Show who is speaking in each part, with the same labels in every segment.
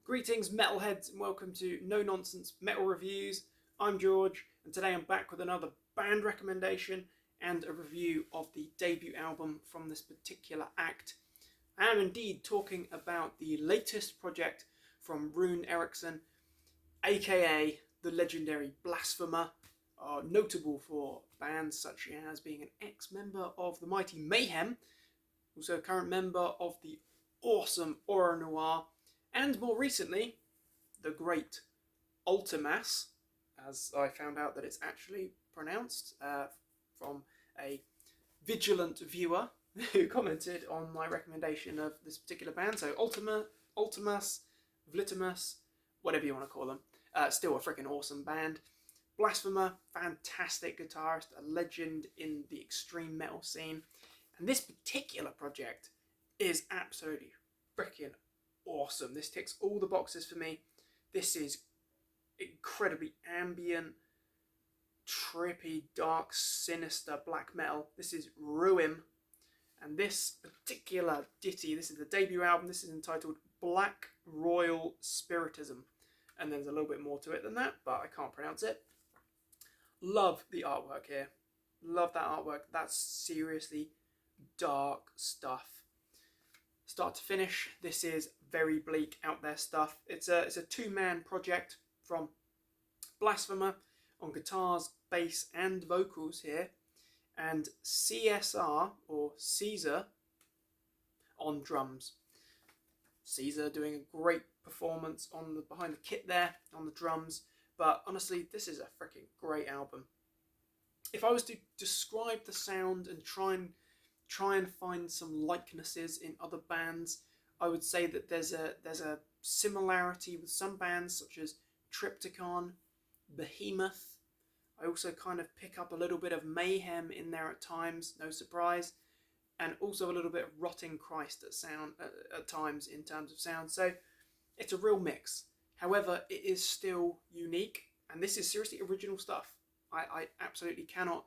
Speaker 1: Greetings metalheads and welcome to No Nonsense Metal Reviews. I'm George and today I'm back with another band recommendation and a review of the debut album from this particular act. I am indeed talking about the latest project from Rune Eriksson, aka the legendary Blasphemer, notable for bands such as being an ex-member of the mighty Mayhem, also a current member of the awesome Aura Noir, and more recently, the great Vltimas, as I found out that it's actually pronounced from a vigilant viewer who commented on my recommendation of this particular band. So Vltimas, Vltimas, whatever you want to call them. Still a freaking awesome band. Blasphemer, fantastic guitarist, a legend in the extreme metal scene. And this particular project is absolutely freaking awesome. This ticks all the boxes for me. This is incredibly ambient, trippy, dark, sinister black metal. This is Ruim, and this particular ditty, this is the debut album. This is entitled Black Royal Spiritism, and there's a little bit more to it than that, but I can't pronounce it. Love the artwork here. Love that artwork. That's seriously dark stuff. Start to finish, this is very bleak, out there stuff. It's a two-man project from Blasphemer on guitars, bass, and vocals here, and CSR or Caesar on drums. Caesar doing a great performance on behind the kit there on the drums. But honestly, this is a freaking great album. If I was to describe the sound and try and find some likenesses in other bands, I would say that there's a similarity with some bands such as Triptykon, Behemoth. I also kind of pick up a little bit of Mayhem in there at times, no surprise, and also a little bit of Rotting Christ at times in terms of sound. So it's a real mix. However, it is still unique, and this is seriously original stuff. I absolutely cannot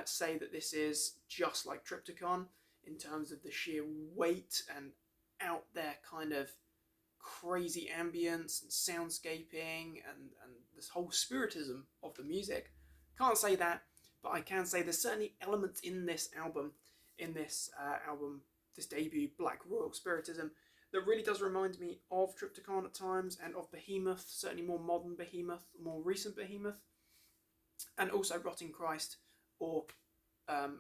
Speaker 1: say that this is just like Triptykon in terms of the sheer weight and out there kind of crazy ambience and soundscaping and this whole spiritism of the music. Can't say that, but I can say there's certainly elements in this album, this debut, Black Royal Spiritism, that really does remind me of Triptykon at times and of Behemoth, certainly more modern Behemoth, more recent Behemoth, and also Rotting Christ or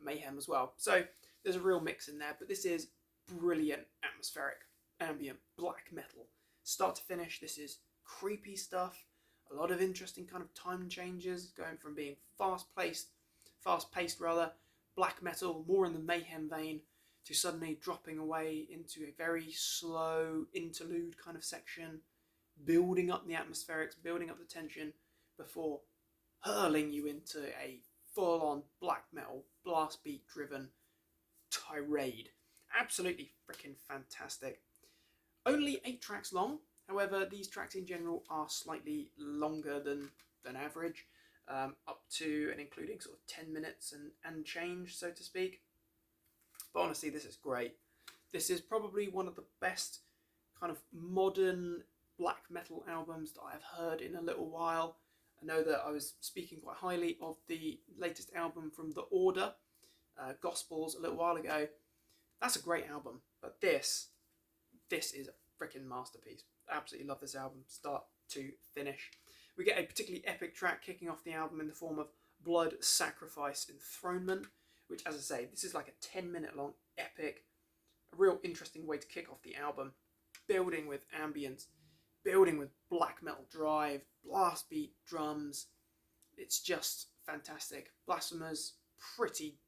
Speaker 1: Mayhem as well. So there's a real mix in there, but this is brilliant atmospheric ambient black metal. Start to finish, this is creepy stuff, a lot of interesting kind of time changes, going from being fast-paced black metal, more in the Mayhem vein, to suddenly dropping away into a very slow interlude kind of section, building up the atmospherics, building up the tension, before hurling you into a full-on black metal, blast beat driven tirade. Absolutely freaking fantastic. Only 8 tracks long, however these tracks in general are slightly longer than average, up to and including sort of 10 minutes and change, so to speak. But honestly, this is great. This is probably one of the best kind of modern black metal albums that I've heard in a little while. I know that I was speaking quite highly of the latest album from The Order, Gospels, a little while ago. That's a great album, but this is a freaking masterpiece. Absolutely love this album, start to finish. We get a particularly epic track kicking off the album in the form of Blood Sacrifice Enthronement, which, as I say, this is like a 10-minute long epic, a real interesting way to kick off the album, building with ambience, building with black metal drive, blast beat drums. It's just fantastic. Blasphemer's pretty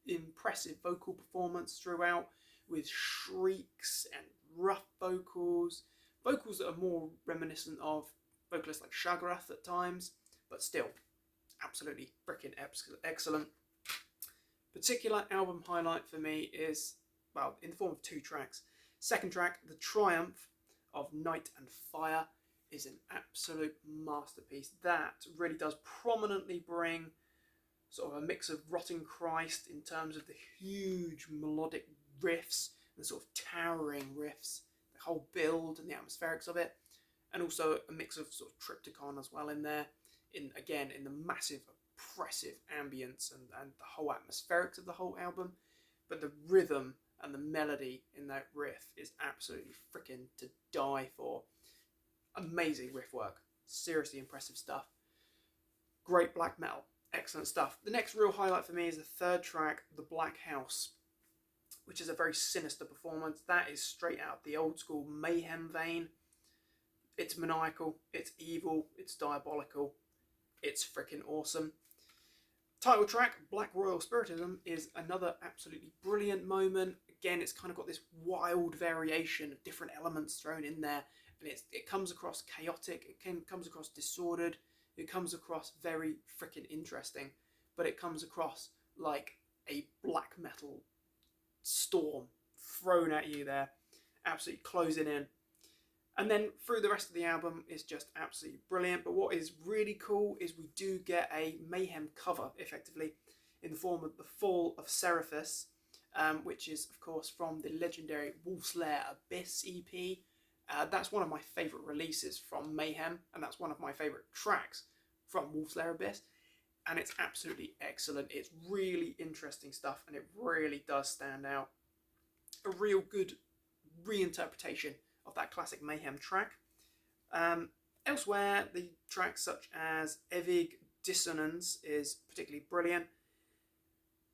Speaker 1: impressive vocal performance throughout, with shrieks and rough vocals that are more reminiscent of vocalists like Shagrath at times, but still absolutely freaking excellent. Particular album highlight for me is, well, in the form of 2 tracks. Second track, The Triumph of Night and Fire, is an absolute masterpiece. That really does prominently bring sort of a mix of Rotting Christ in terms of the huge melodic riffs, the sort of towering riffs, the whole build and the atmospherics of it, and also a mix of sort of Triptykon as well in there, in the massive, oppressive ambience and the whole atmospherics of the whole album. But the rhythm and the melody in that riff is absolutely freaking to die for. Amazing riff work, seriously impressive stuff. Great black metal, excellent stuff. The next real highlight for me is the third track, The Black House, which is a very sinister performance. That is straight out the old school Mayhem vein. It's maniacal, it's evil, it's diabolical, it's freaking awesome. Title track, Black Royal Spiritism, is another absolutely brilliant moment. Again, it's kind of got this wild variation of different elements thrown in there, and it comes across chaotic, it comes across disordered, it comes across very freaking interesting, but it comes across like a black metal storm thrown at you there, absolutely closing in. And then through the rest of the album is just absolutely brilliant. But what is really cool is we do get a Mayhem cover, effectively, in the form of The Fall of Seraphis, which is, of course, from the legendary Wolf's Lair Abyss EP. That's one of my favourite releases from Mayhem, and that's one of my favourite tracks from Wolf's Lair Abyss. And it's absolutely excellent. It's really interesting stuff, and it really does stand out. A real good reinterpretation of that classic Mayhem track. Elsewhere, the tracks such as Evig Dissonance is particularly brilliant.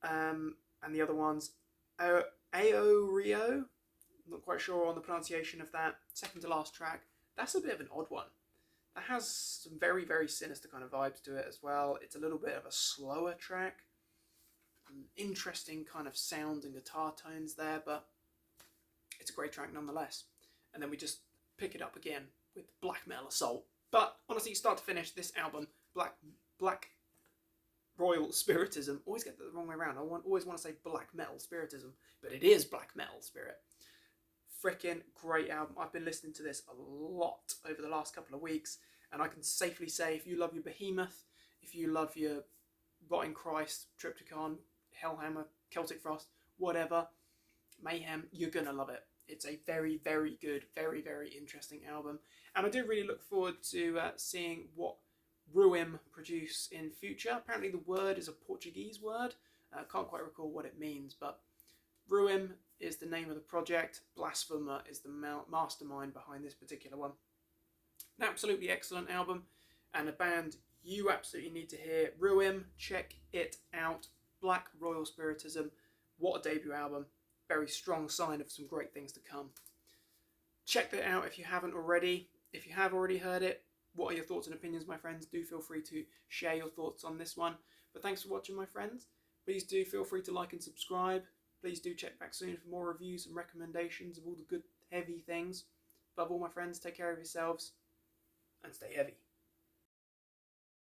Speaker 1: And the other ones, Aorio, I'm not quite sure on the pronunciation of that, second to last track. That's a bit of an odd one. That has some very, very sinister kind of vibes to it as well. It's a little bit of a slower track. Interesting kind of sound and guitar tones there, but it's a great track nonetheless. And then we just pick it up again with black metal assault. But honestly, start to finish, this album, Black Royal Spiritism, always get that the wrong way around. I always want to say black metal spiritism, but it is black metal spirit. Freaking great album. I've been listening to this a lot over the last couple of weeks, and I can safely say if you love your Behemoth, if you love your Rotting Christ, Triptykon, Hellhammer, Celtic Frost, whatever, Mayhem, you're going to love it. It's a very, very good, very, very interesting album. And I do really look forward to seeing what Ruim produce in future. Apparently the word is a Portuguese word. I can't quite recall what it means, but Ruim is the name of the project. Blasphemer is the mastermind behind this particular one. An absolutely excellent album, and a band you absolutely need to hear. Ruim, check it out. Black Royal Spiritism, what a debut album. Very strong sign of some great things to come. Check that out if you haven't already. If you have already heard it, what are your thoughts and opinions, my friends? Do feel free to share your thoughts on this one. But thanks for watching, my friends. Please do feel free to like and subscribe. Please do check back soon for more reviews and recommendations of all the good, heavy things. Above all, my friends, take care of yourselves and stay heavy.